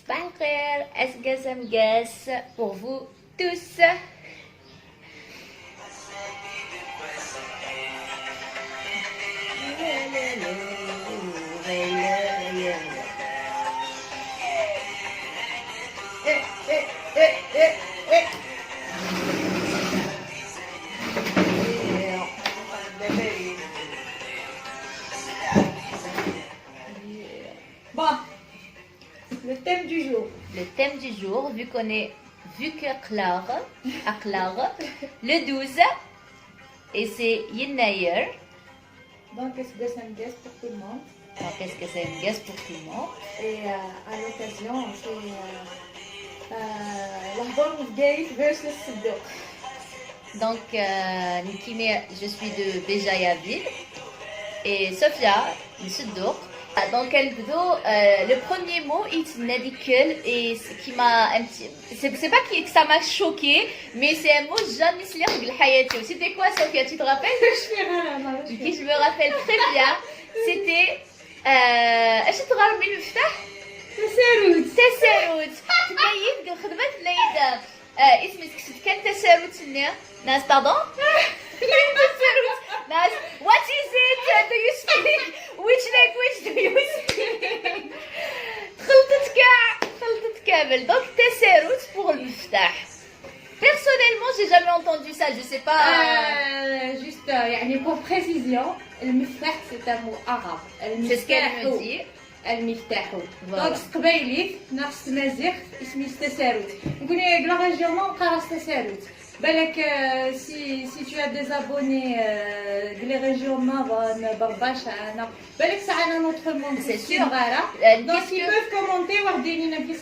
صباح الخير اسقس امقاس pour vous tous. Bon, le thème du jour. Le thème du jour, vu que Clara, le 12, et c'est Yennayer. Donc, c'est un guest pour tout le monde. Alors, qu'est-ce que c'est une guest pour tout le monde? Et à l'occasion, c'est l'album Gate versus Sidok. Donc, Nikime, je suis de Béjaïaville et Sofia, de Siddouk. Donc, le premier mot, ridicule, et ce qui m'a un petit. C'est pas que ça m'a choqué, mais c'est un mot jamais se lire de la C'était quoi, Sofia? Tu te rappelles? Je me rappelle très bien. C'était. ايش تغار من المفتاح؟ تساروت تنيد خدمت تنيد اسمك كان تساروت سنيا ناس باردون ناس what is it do you speak which language do you speak خلطت كامل donc تساروت pour المفتاح. Personnellement, j'ai jamais entendu ça, je sais pas. Juste, pour précision, le miftah c'est un mot arabe. C'est ce qu'elle me dit. المفتاح. Voilà. Donc قبيلي نفس المزيغ اسمه التساروت. نقول لك لا ريجيون قراص تساروت. بالك si tu as des abonnés de les régions Marne, Barbacha, بالك ça a un autre monde. C'est sûr. Donc ils peuvent commenter ورديني نبي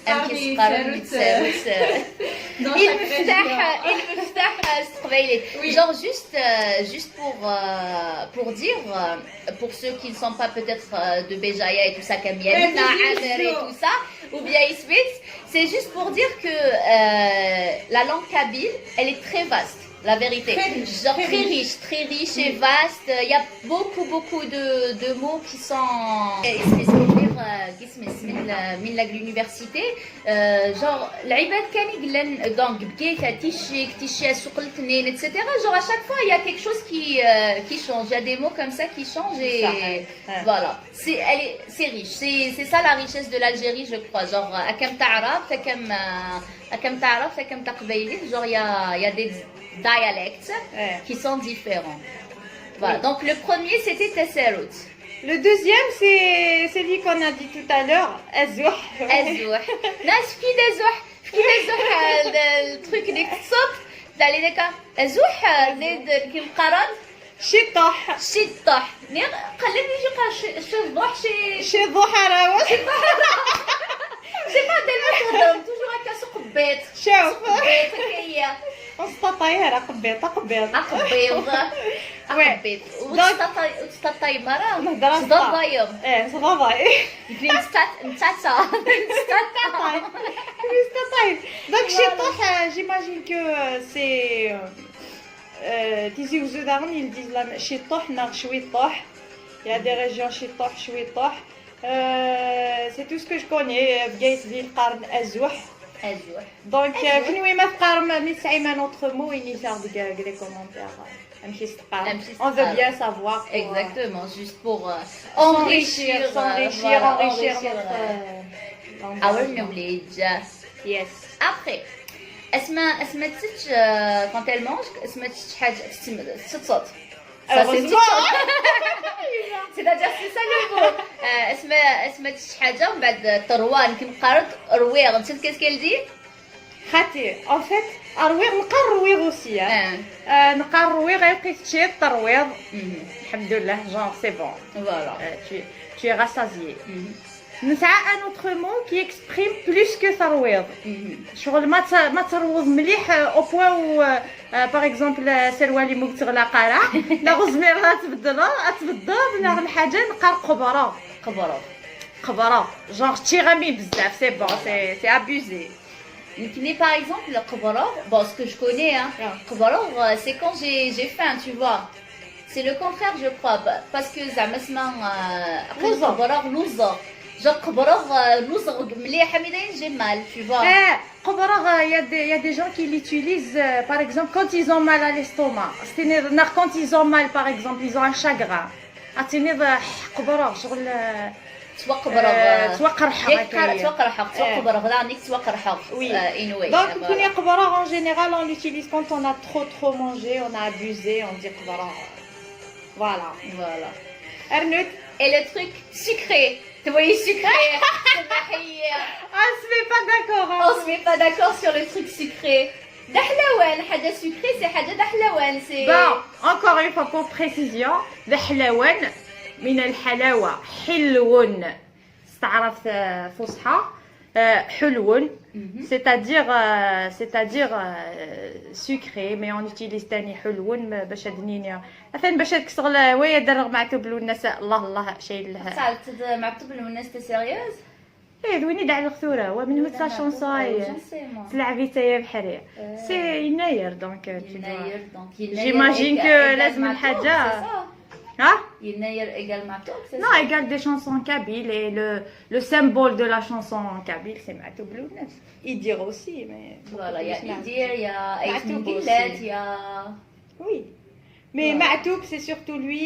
Genre juste pour dire pour ceux qui ne sont pas peut-être de Béjaïa et tout ça Kamiyana, Amer et tout ça ou bien Iswit, c'est juste pour dire que la langue kabyle elle est très vaste. La vérité, genre très riche et vaste. Il y a beaucoup de mots qui sont من l'université. Genre العباد كان يقولن donc بقيت تيشيك تيشي سوق التنين etc. Genre à chaque fois il y a quelque chose qui change. Il y a des mots comme ça qui changent et voilà. C'est riche. C'est ça la richesse de l'Algérie je crois. Genre à كم تعرف كم تعرف كم تقبيلي. Genre il y a des dialectes qui sont différents. Voilà. Donc le premier c'était Tessarout. Le deuxième, c'est celui qu'on a dit tout à l'heure, Azouh. Azouh. ناس في دزوح التروك ديك الصوت تاع اللي ديك Azouh زيد كي مقرن شطح. شطح. قلب يجي شطح شي ضحى راوش. سي با تellement تهضرهم توجور هكا سوق بيت. شوف. بيت هكايا. وسططيها قبيط. قبيض. وتستطيب مرة نهضر صدايم صداي donc شطح j'imagine que c'est تيجي وزودهم ils disent la شطح ناغ شويطح. Il y a des régions شطح شويطح. C'est tout ce que je connais. بقيت ديال القرن أزوح. Donc فين ما تقارن نسعي ما notre mot il y a des commentaires. On veut bien savoir. Exactement, juste pour enrichir notre our knowledge. Yes. Après, اسمع تسج quand elle mange اسمع تسج حاجة تصوت. C'est-à-dire c'est ça le mot. اسمع تسج حاجة ومن بعد تروان كي مقارد رويغ. نسيت qu'est-ce qu'elle dit? خاطي en fait الرويغ نقرا الرويغ aussi نقرا الرويغ يلقيت تشي الترويض الحمد لله genre c'est bon voilà tu es rassasié. نسعى un autre mot qui exprime plus que ترويض. شغل ما تروض مليح au point où par exemple سلوى اللي مو تغلا قرا لا غزميرها تبدل ولا الحاجه نقرا قبره genre تيغامي بزاف c'est bon c'est abusé. Mais par exemple, le Khabarov, bon, ce que je connais, hein, Khabarov, c'est quand j'ai faim, tu vois. C'est le contraire, je crois, parce que ça me sent. Après, le Khabarov, جو قبرغ نصغ مليح ميدين جمال tu vois. قبرغ il y a des gens qui l'utilisent par exemple quand ils ont mal à l'estomac. C'est-à-dire quand ils ont mal par exemple, ils ont un chagrin. عرفتيني قبرغ شغل توقبرغ توقرحق هكايا. توقرحق توقبرغ لا نيك توقرحق Oui. anyway. Donc, كوني قبرغ en général on l'utilise quand on a trop mangé, on a abusé, on dit قبرغ. Voilà. Voilà. Arnoud, Et le truc sucré. Tu voyais sucré. on se met pas d'accord. Hein. On se met pas d'accord sur le truc sucré. دحلوان حاجة sucré c'est حاجة دحلوان c'est. Bon, encore une fois pour précision, دحلوان من الحلاوة حلو استعرف فصحى حلو c'est-à-dire sucré mais on utilise تاني حلو باش دنينيا مثلا باش تكسر ويا درغ معتوب الناس الله شيء لها تعرف معطوب الناس تي سيريوز. ايه دويني داع الخثوره هو من هو تا شونساي تلعبي تايا بحريه سي يناير دونك يناير دونك j'imagine que لازم الحاجه ها يناير égal معطوب c'est non égal des chansons kabyles et le symbole de la chanson kabyle c'est معتوب الناس يدير aussi mais voilà il y a Idir il y a Ma'toub Aït aussi. il y a oui mais Voilà. Ma'toub c'est surtout lui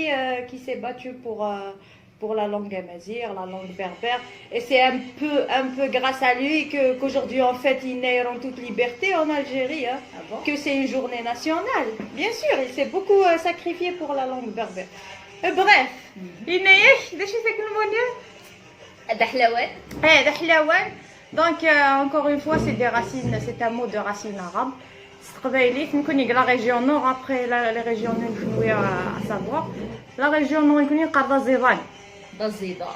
qui s'est battu pour la langue amazigh, la langue berbère. Et c'est un peu grâce à lui qu'aujourd'hui, en fait, il naît en toute liberté en Algérie. Hein, Ah bon? que c'est une journée nationale. Bien sûr, il s'est beaucoup sacrifié pour la langue berbère. Bref, il naît, c'est que le mot دحلوان. Dahlawan. Donc, encore une fois, c'est des racines, c'est un mot de racine arabe. On connaît la région nord, après les régions nord, à savoir. La région nord, on connaît Qardazivan. ضزيضة.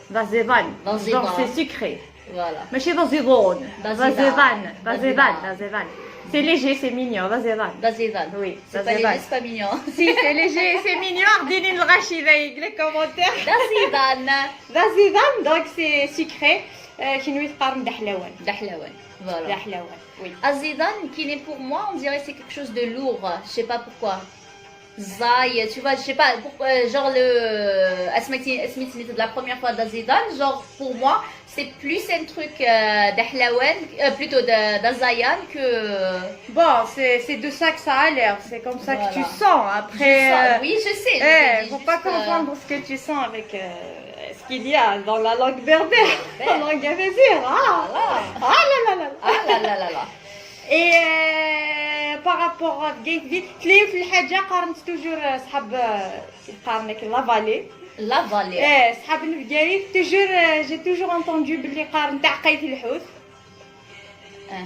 Vazevan. Vazevan. Genre c'est sucré. Voilà. ماشي Vazevan. Vazevan. Vazevan. C'est léger, c'est mignon. Vazevan. ضزيضة. Oui, C'est pas léger, c'est pas mignon. Si, c'est léger, c'est mignon. Ardini le rachid avec les commentaires. ضزيضة. Vazevan, donc c'est sucré. Qui nous parle d'Ahlawan. دحلوان. Voilà. D'Ahlawan, oui. Azizan, qui est pour moi, on dirait c'est quelque chose de lourd. Je sais pas pourquoi. Zay, tu vois, je sais pas, pourquoi, genre le Asmiti de la première fois d'Azidan, genre pour moi, c'est plus un truc d'Ahlawan, plutôt d'Azayan que. Bon, c'est de ça que ça a l'air. C'est comme ça que tu sens. Après. Oui, je sais. Faut pas confondre ce que tu sens avec ce qu'il y a dans la langue berbère, la langue amazigh. Ah là là là. Ah là là là là. Et par rapport à Gateville, تلاقيو في الحاجة قارنت توجور صحاب يقارنك لا فالي. La vallée. صحاب البقايف توجور جي توجور انتوندو بلي قارن تاع قيث الحوت.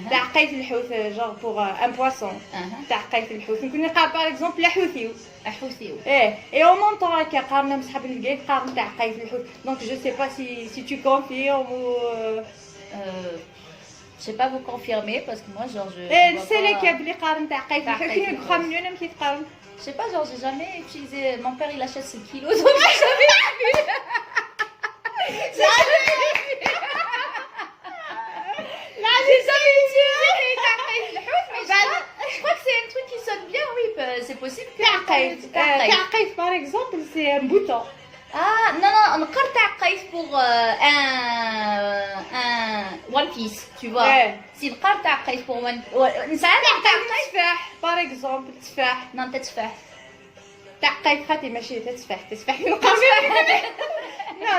تاع قيث الحوت genre pour un poisson. تاع قيث الحوت نكون نقارن par exemple la حوثيو. أحوثيو. Et on entend هكا قارنا مصحاب البقايف قارن تاع قيث الحوت. Donc je sais pas si tu confirmes ou Je sais pas vous confirmer parce que moi genre je. c'est les câbles اللي قارن تاع قيث الحوت كاين خامنين كي تقارن. Je sais pas, genre j'ai jamais utilisé. Mon père il achète ce kilo donc j'ai jamais vu. Là j'ai jamais utilisé les taqaïs le hout, mais je crois que c'est un truc qui sonne bien, oui, c'est possible que. تاع par exemple c'est un bouton. Ah non non, on carte taqaïs pour un one piece, tu vois. Si le carte taqaïs pour one. تفاح par exemple تفاح. Non تتفاح. تاع قيث خاطي ماشي تسفح non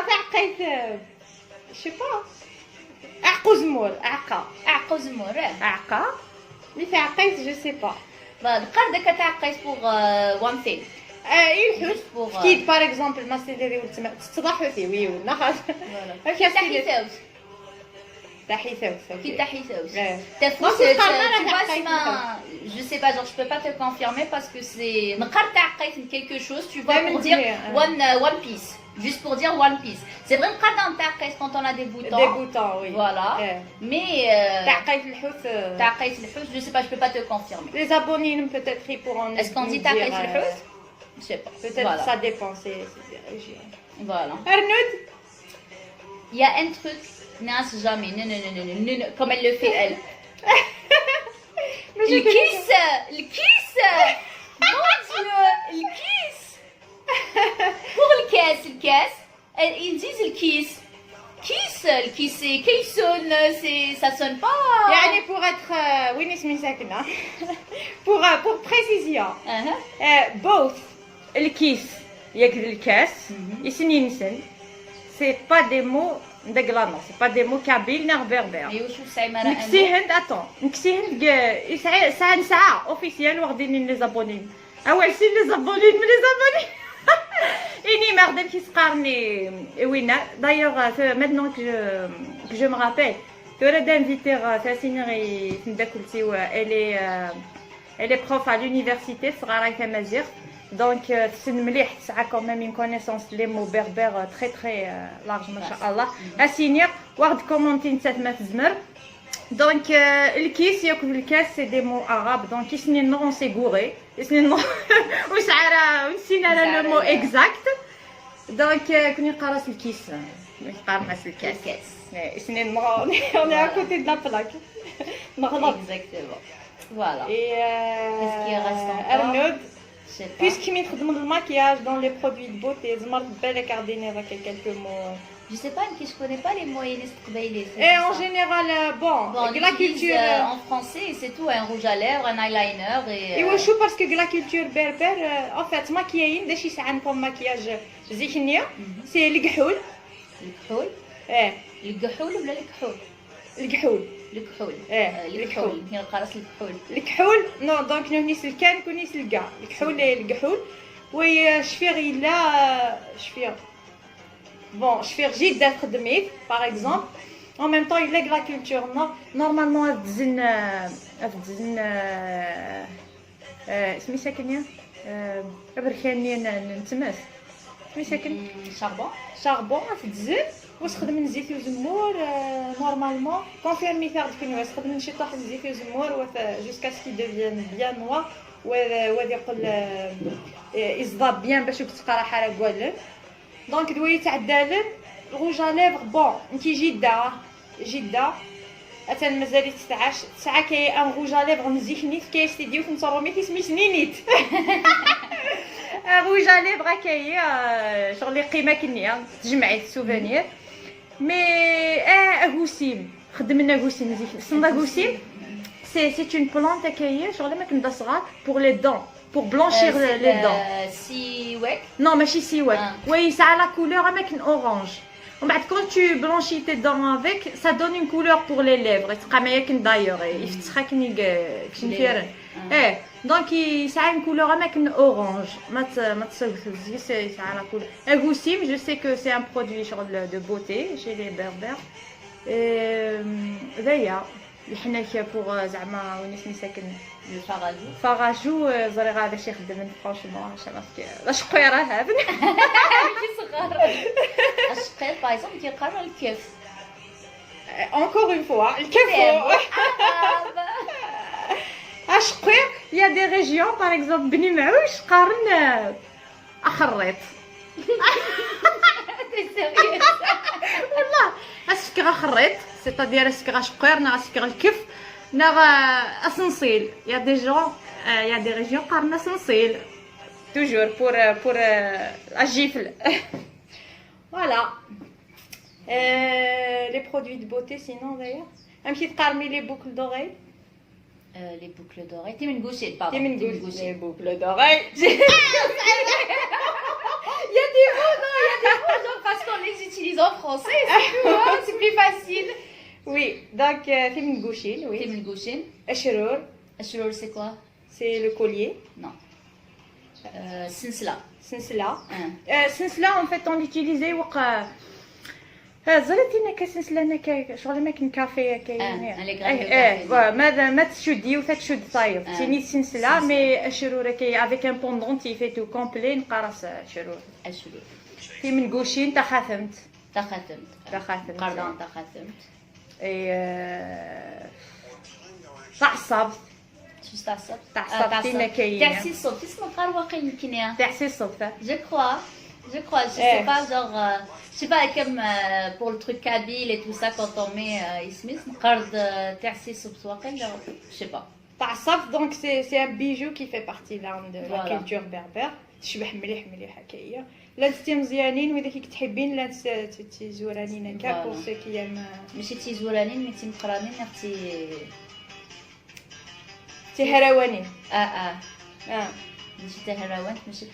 تاع قيث je sais pas عقو زمور عقا زمور. عقا اللي تاع قيث je sais pas. القرد داك تاع قيس pour one thing. الحوت كيد par exemple ما سيديري ولتما تتضحوا فيه وي ولا خاص تحيثاوس تحيثاوس كي تحيثاوس تفوس je sais pas, genre je peux pas te confirmer parce que c'est نقر تاع قيس quelque chose, tu vois, pour dire one piece, juste pour dire one piece. C'est vrai نقر dans تاع قيس quand on a des boutons, oui, voilà, mais تاع قيس الحوت تاع قيس الحوت je sais pas, je peux pas te confirmer. Les abonnés peut-être ils pourront. Est-ce qu'on dit تاع قيس الحوت? Je sais pas. Peut-être ça dépend, c'est des régions. Voilà. Arnoud, il y a un truc, non, jamais, non, comme elle le fait elle. Le kiss, mon Dieu, le kiss. Pour le kiss, ils disent le kiss. Kiss, le kiss, c'est Kayson, ça sonne pas. يعني pour être وين اسمي ساكنة pour précision both الكيس ياك الكاس يسنينسن c'est pas des mots de glano, c'est pas des mots kabyles ni berbères. ايوا شوف سايمه راه نكسيهند نكسيهند ساعة ساعة اوفيسيال واخدين لي زابونين اول سي لي زابونين من لي زابونين اني ماردل كي سقارني وين دايوغ maintenant que je me rappelle تورا d'inviter تاسيني تنداكلتي elle est prof à l'université صغارة تمازيغ donc c'est مليح تسعى quand même une connaissance les mots berbères très large ما شاء الله اسيني واحد كومونتي نتا ما تزمر donc الكيس ياكل الكاس سي دي مو عرب دونك يسني نو سي غوري يسني نو وسعرا ونسينا لو مو اكزاكت دونك كوني قراص الكيس قراص الكاس يسني نو on est à côté de la plaque نغلط exactement voilà et qu'est-ce qui reste encore Arnaud je sais pas puisque mi تخدم الماكياج dans les produits de beauté زمرت بالك عديني هذاك quelques mots. je sais pas je connais pas les mots قبيلي Et en général, bon, on la utilise, culture. en français c'est tout un rouge à lèvres un eyeliner et Et شو parce que la culture berbère, en fait, maquillage, داش يسعى لكم ماكياج زيكنية، c'est الكحول. الكحول إيه الكحول ولا الكحول الكحول. الكحول الكحول. الكحول كاين القراص الكحول الكحول، نو دونك نونيس الكان كونيس الكاع، الكحول الكحول، وشفير إلا شفير. Bon, شفير جدا خدميت par exemple. En même temps, il est la culture normalement أفدزن اسمي ساكنة بركاني نتماس اسمي ساكن شاربون أفدزن وخدم زيت وزمور normalement confirmé faire du كنوس خدم شي طاح زيت وزمور jusqu'à ce qu'il devienne bien noir وهذا يقول يصداب bien باش تبقى حاله قوالن دونك دوي تعدالن الغوج ليفغ بون نتي جده اتن مازال تسعه كاي ان غوج ليفغ مزيكنيت كايستديو في نصروميت اسمي سنينيت غوج ليفغ كاي شغل قيمه كنيه تجمعي سوفونير مي غوسيم خدمنا غوسيم مزيك صندا غوسيم سي اون بلانت كاي شغل ما كنبدا صغار بور لي دون pour blanchir les dents. Siwak. Non, mais chez Siwak. Oui, ça a la couleur avec une orange. Quand tu blanchis tes dents avec, ça donne une couleur pour les lèvres. D'ailleurs, donc ça a une couleur avec une orange. Ça a la couleur. Et Goussim, je sais que c'est un produit de beauté chez les berbères. D'ailleurs, pour زعما وين اسمي ساكن فراجو زريغه هذا شي خدم فرانشمون لا شقيره هذا كي صغار الشقير باغ اكزومبل كيقارنوا الكيف encore une fois الكيف الشقير يا دي ريجيون باغ اكزومبل بني معوش قارن اخريط والله السكر خريط c'est-à-dire السكر شقير نا السكر الكيف نا اسنصيل يا دي جون يا دي ريجيون قارنا اسنصيل toujours pour الجيفل voilà les produits de beauté sinon d'ailleurs un petit parmi les boucles d'oreilles les boucles d'oreilles t'es une gauchette pardon t'es une gauchette les boucles d'oreilles il y a des mots non il y a des mots genre parce qu'on les utilise en français c'est tout hein, c'est plus facile. Oui, donc c'est une gauchine, oui. C'est une gauchine. Ashrour. Ashrour, c'est quoi? C'est le collier. Non. Sinsla. Sinsla. Sinsla, en fait, on l'utilisait au زرتينا كسنسلا انا شغل ما كاين كافي كاين ما تشدي وتشد طايب تيني سنسلا مي الشرور كي افيك ان بوندونتي فيتو كومبلي نقرص الشرور الشرور في من غوشين تخاثمت قردان تخاثمت تعصبت شو تعصبت تعصبتينا كاين تعسي الصوت اسمه قار واقي يمكن تعسي الصوت je crois je sais pas genre je sais pas comme pour le truc kabyle et tout ça quand on met ismis قرد تعسي الصوت واقي je sais pas تعصب donc c'est un bijou qui fait partie là de la culture berbère تشبح مليح هكايا لا انتي مزيانين واذا كي تحبين لا انتي زورانين هكا Voilà. بور سو كي ام ماشي تيزورانين مي تيمقرانين اختي. تهراوانين. اه ماشي تهراوانت ماشي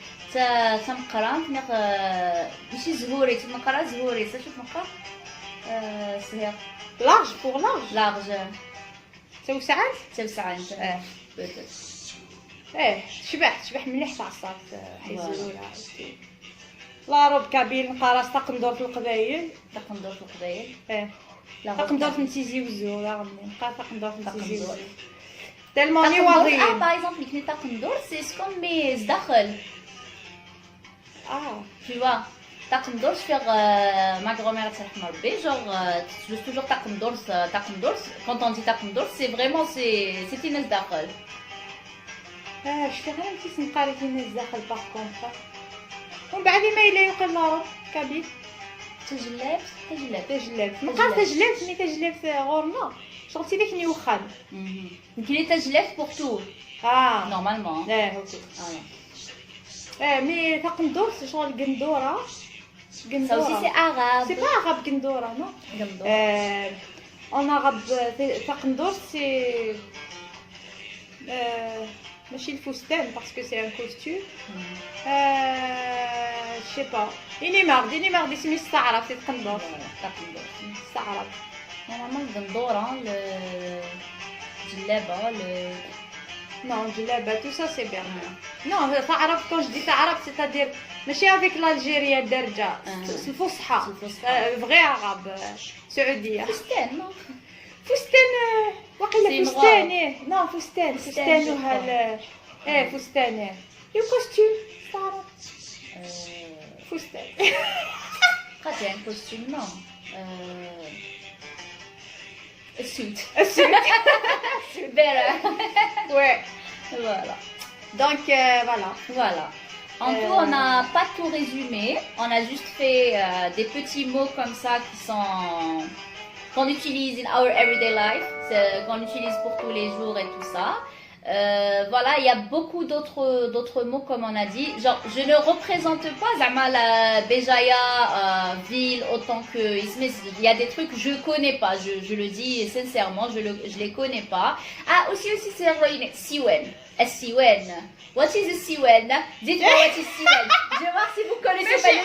تمقرانت ماشي زهوري تمقرا زهوري شوف مقرا صهير لارج بور لارج لارج توسعات. توسعان شبح مليح تاع الصاط حيزولها. لا روب كابيل نقراص تقندور في القبايل. تقندور في القبايل. تقندور في نتيزي وزو لا غني نقرا تقندور في نتيزي وزو. تقندور. تالمون نواضيين. باغ اكزومبل كي تقندور سي كوم مي زداخل. Tu vois, تقندورس فيغ ما غرومير ترحم ربي جور تجوز توجور تقندورس كونت اون دي تقندورس سي فريمون سي تي ناس داخل. شفت غير نتي نقرا كي ناس داخل باغ كونطخ. ومن بعد ما الا يقول لا روب كابيل تجلاب تجلاب نقرا تجلاب مي تجلاب غورنا شغلتي داك ني وخان. يمكن تجلاب بور تو نورمالمون. اوكي مي تقندورس شغل قندوره Ça aussi c'est arabe. C'est pas arabe قندوره non. En arabe تقندورس c'est ماشي الفستان parce que c'est un costume. Je sais pas. إني مرض اسمي استعرب في تقندورس. تقندورس استعرب. نورمالمون قندوره الجلابه Non, djellaba, tout ça c'est bien. Non, تعرف quand je dis تعرف c'est-à-dire ماشي avec l'Algérie الدرجة. C'est الفصحى. vrai arabe سعودية. فستان نو. فستان واقيلا فستان نو فستان وهال فستان يو كوستيم تعرف فستان. قد يعني كوستيم نو. السود. Bella. Ouais. Voilà. Donc voilà. En tout, on n'a pas tout résumé. On a juste fait des petits mots comme ça qui sont qu'on utilise in our everyday life, qu'on utilise pour tous les jours et tout ça. Voilà, il y a beaucoup d'autres mots comme on a dit. Genre, je ne représente pas Zama la Béjaïa ville autant que Ismaël. Il y a des trucs que je connais pas. Je le dis sincèrement, je les connais pas. Ah, aussi c'est Siwen. Siwen. What is a Siwen? Dites-moi what is Siwen. Je vais voir si vous connaissez pas le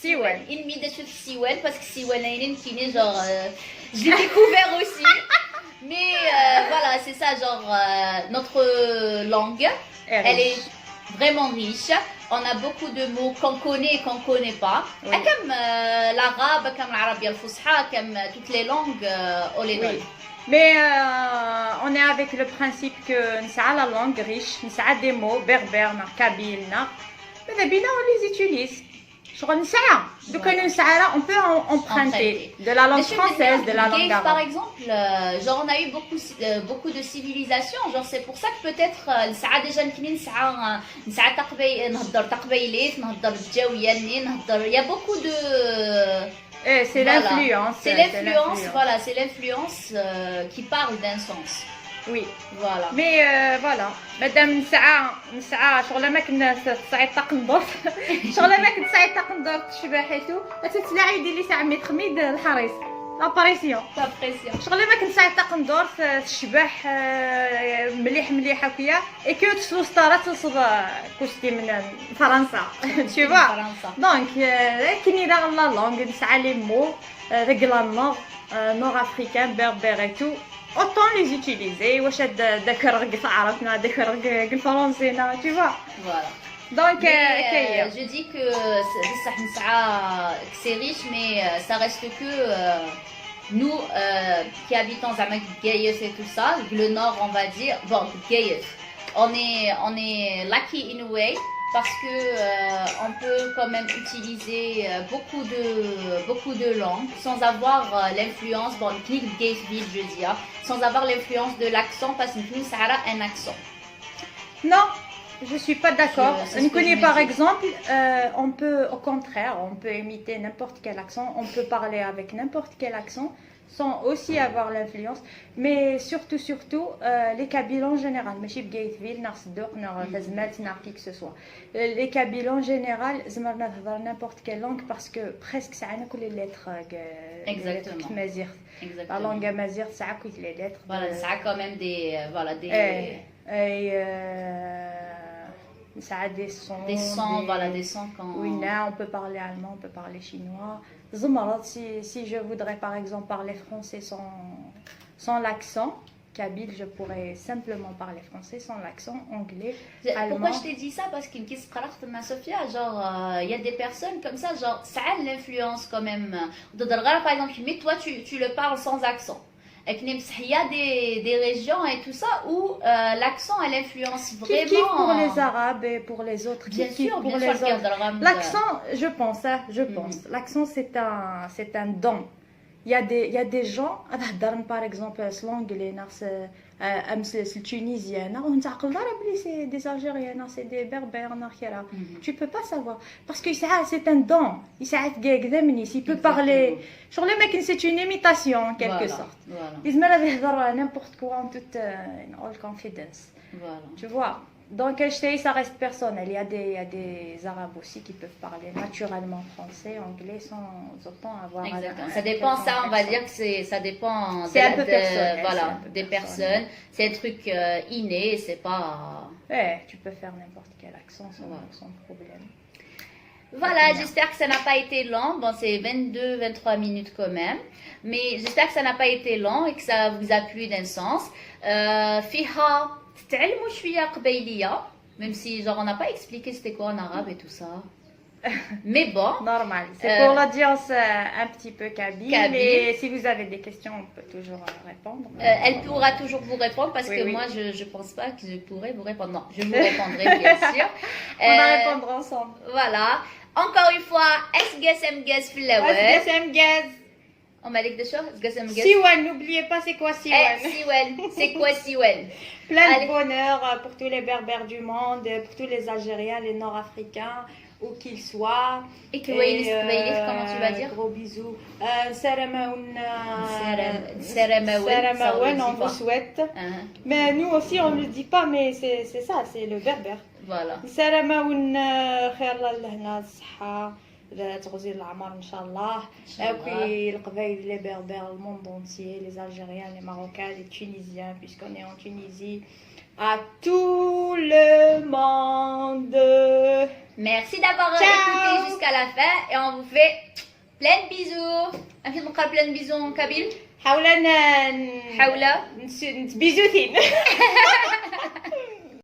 Siwen. Il m'y déchire Siwen parce que Siwen qui est genre j'ai découvert aussi. Mais voilà, c'est ça, genre notre langue, elle est vraiment riche. On a beaucoup de mots qu'on connaît et qu'on ne connaît pas. Oui. Comme l'arabe, comme l'arabe al-fusha, comme toutes les langues au Lénon. Mais on est avec le principe que nous avons la langue riche, nous avons des mots berbères, kabyle, mais bien on les utilise. Donc on peut emprunter de la langue française, de la langue arabe. Par exemple, genre on a eu beaucoup de civilisations, genre c'est pour ça que peut-être نسعى déjà نسعى نهضر تقبيلات نهضر بالجاوية نهضر il y a beaucoup de c'est l'influence. C'est l'influence, voilà, c'est l'influence qui parle d'un sens. Oui. Voilà. Mais voilà. مادام نسعى شغل ما كنا تصعيد تقندور شغل ما كنت تصعيد تقندور تشبحيتو تتلاعي دير لي ساعه ميت حميد الحريص لابريسيون شغل ما كنت تصعيد تقندور تشبح مليح هكايا اي كو تسلو ستاره توصل كوستي من فرنسا tu vois donc كاين لا لونغ نسعى لي مو داك لا نور افريكان berbère et tout. Autant les utiliser. واش داك الرق عرفنا داك الرق الفرنسينا tu vois. Voilà. Donc je dis que c'est riche mais ça reste que nous qui habitons à Gayes et tout ça, le nord on va dire, bon Gayes, on est lucky in a way parce que on peut quand même utiliser beaucoup de langues sans avoir l'influence, bon clic Gayesville je dis, sans avoir l'influence de l'accent parce que nous ça a un accent. Non. Je suis pas d'accord. C'est ce On que connaît je me par dis. exemple, on peut, au contraire, on peut imiter n'importe quel accent, on peut parler avec n'importe quel accent sans aussi avoir l'influence. Mais surtout, les Kabyles en général, ماشي بقايتفيل ناقص الدوق ناقص تزمالت ناقص qui que ce soit. Les Kabyles en général, زمرنا نهضر n'importe quelle langue parce que presque ساعنا كل les lettres Exactement. تمازيغ. La Exactement. langue amazigh ساعة كل les lettres. Voilà, ça a quand même des, voilà, des, Ça a des sons. des sons, voilà, des sons quand... Oui, là, on peut parler allemand, on peut parler chinois. Zamarat, si je voudrais par exemple parler français sans l'accent, kabyle, je pourrais simplement parler français sans l'accent, anglais, allemand. Pourquoi je t'ai dit ça? Parce qu'il me Sofia, genre, il y a des personnes comme ça, genre, ça a de l'influence quand même. Par exemple, mais toi, tu le parles sans accent. Et qu'il y a des régions et tout ça où l'accent elle influence vraiment. Kiff pour les Arabes et pour les autres. Bien Kiff sûr, pour bien les sûr. autres. L'accent, je pense, l'accent c'est un don. Il y a des gens, par exemple, l'anglais, c'est tunisien, c'est des Algériens, c'est des Berbères, tu peux pas savoir. Parce que c'est un don. Il peut parler. Sur le mec, c'est une imitation en quelque sorte. Il se met n'importe quoi en toute all confidence. Voilà. Tu vois. Donc, ça reste personnel. Il y a des Arabes aussi qui peuvent parler naturellement français, anglais, sans autant avoir... Exactement. Ça dépend, ça, on va dire que ça dépend c'est un peu personnel, voilà, un peu des personnel. personnes. C'est un truc inné, c'est pas... tu peux faire n'importe quel accent sans problème. Voilà, j'espère que ça n'a pas été long. Bon, c'est 22-23 minutes quand même. Mais j'espère que ça n'a pas été long et que ça vous a plu d'un sens. Fiha, تتعلموا شوية قبيلية, même si genre on n'a pas expliqué c'était quoi en arabe et tout ça. Mais bon. Normal. C'est pour l'audience un petit peu kabyle. Mais si vous avez des questions, on peut toujours répondre. Elle pourra toujours vous répondre parce que moi je pense pas que je pourrais vous répondre. Non, je vous répondrai bien sûr. On va répondre ensemble. Voilà. Encore une fois, SGSM Guess Flower. SGSM Guess. On m'a dit des choses. SGSM Guess. Siwen, n'oubliez pas c'est quoi Siwen. Siwen, c'est quoi Siwen? Plein de bonheur pour tous les Berbères du monde, pour tous les Algériens, les Nord-Africains, où qu'ils soient. Et comment tu vas dire? Gros bisous. Saramaoun, on vous souhaite. Mais nous aussi, on ne le dit pas, mais c'est ça, c'est le berbère. Voilà. Saramaoun, khair lallah, الصحة, تغزير العمر إن شاء الله. Et puis le قبائل, les berbères, le monde entier, les Algériens, les Marocains, les Tunisiens, puisqu'on est en Tunisie. À tout le monde. Merci d'avoir écouté jusqu'à la fin et on vous fait plein de bisous. On fait plein de bisous en kabyle. حاولنا حاولة نتبيزوثين